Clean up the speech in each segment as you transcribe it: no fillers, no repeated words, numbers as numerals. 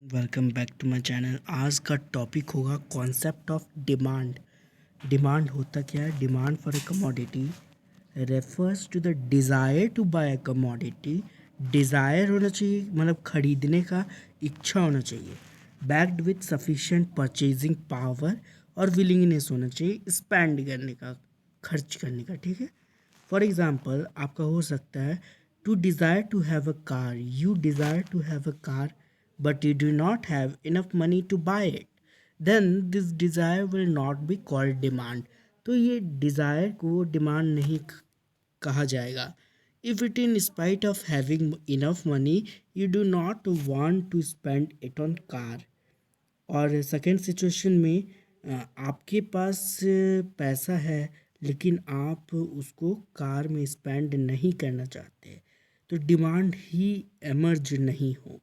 Welcome back to my channel. आज का topic होगा कॉन्सेप्ट ऑफ डिमांड। डिमांड होता क्या है? Demand for a commodity refers to the desire to buy a commodity. Desire होना चाहिए, मतलब खरीदने का इच्छा होना चाहिए, backed with sufficient purchasing power और विलिंगनेस होना चाहिए स्पेंड करने का, खर्च करने का। ठीक है। फॉर एग्जाम्पल आपका हो सकता है to desire to have a car. You desire to have a car but you do not have enough money to buy it, then this desire will not be called demand. तो ये desire को demand नहीं कहा जाएगा। If it in spite of having enough money you do not want to spend it on car। और second situation में आपके पास पैसा है लेकिन आप उसको कार में स्पेंड नहीं करना चाहते, तो डिमांड ही एमर्ज नहीं होगा,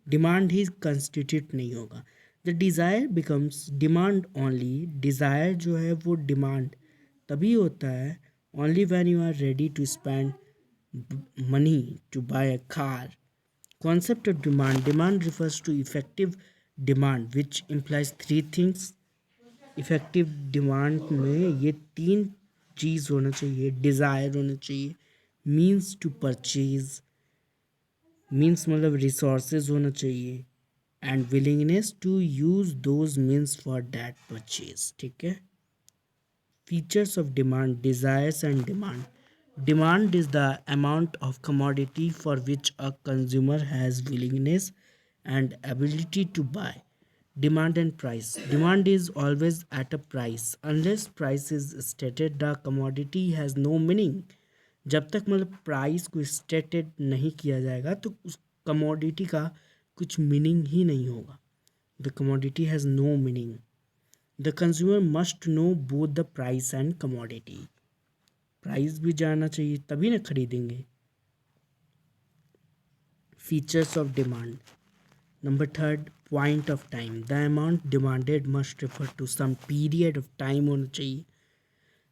डिमांड ही कंस्टिट्यूट नहीं होगा। The desire becomes demand only. Desire जो है वो डिमांड तभी होता है only when you are ready to spend money to buy a car. Concept of demand. Demand refers to effective demand which implies three things. Effective demand में ये तीन चीज़ होना चाहिए। डिज़ायर होना चाहिए, मीन्स टू परचेज, मीन्स मतलब resources होना चाहिए, and willingness to use those means for that purchase. ठीक है। Features of demand, desires and demand. Demand is the amount of commodity for which a consumer has willingness and ability to buy. Demand and price. Demand is always at a price. Unless price is stated, the commodity has no meaning. जब तक मतलब price को stated नहीं किया जाएगा तो उस commodity का कुछ मीनिंग ही नहीं होगा। The commodity has no meaning. The consumer must know both the price and commodity. Price भी जानना चाहिए तभी ना खरीदेंगे। Features of demand. Number third, point of time. The amount demanded must refer to some period of time होना चाहिए,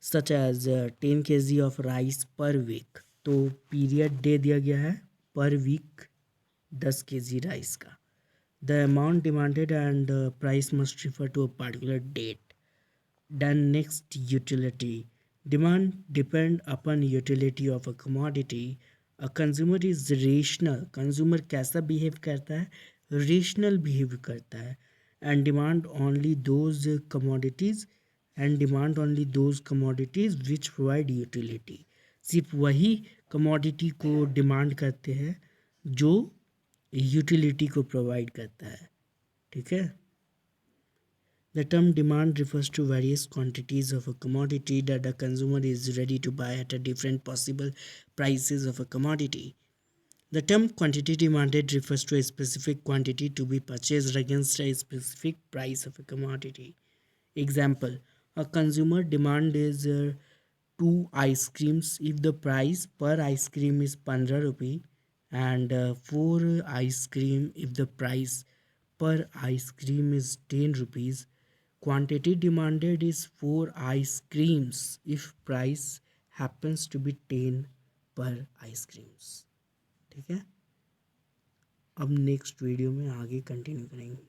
such as 10 kg of rice per week. तो period दे दिया गया है पर वीक 10 kg राइस का। The amount demanded and price must refer to a particular date. Then next, utility. Demand depend upon utility of a commodity. A consumer is rational. Consumer कैसा behave करता है? Rational behave करता है। And demand only those commodities which provide utility. सिर्फ वही commodity को demand करते हैं जो utility को provide करता है। ठीक है। The term demand refers to various quantities of a commodity that a consumer is ready to buy at a different possible prices of a commodity. The term quantity demanded refers to a specific quantity to be purchased against a specific price of a commodity. Example, a consumer demand is 2 ice creams if the price per ice cream is 15 rupee, and 4 ice cream if the price per ice cream is 10 rupees. Quantity demanded is 4 ice creams if price happens to be 10 per ice creams। ठीक है। अब next video में आगे continue करेंगे।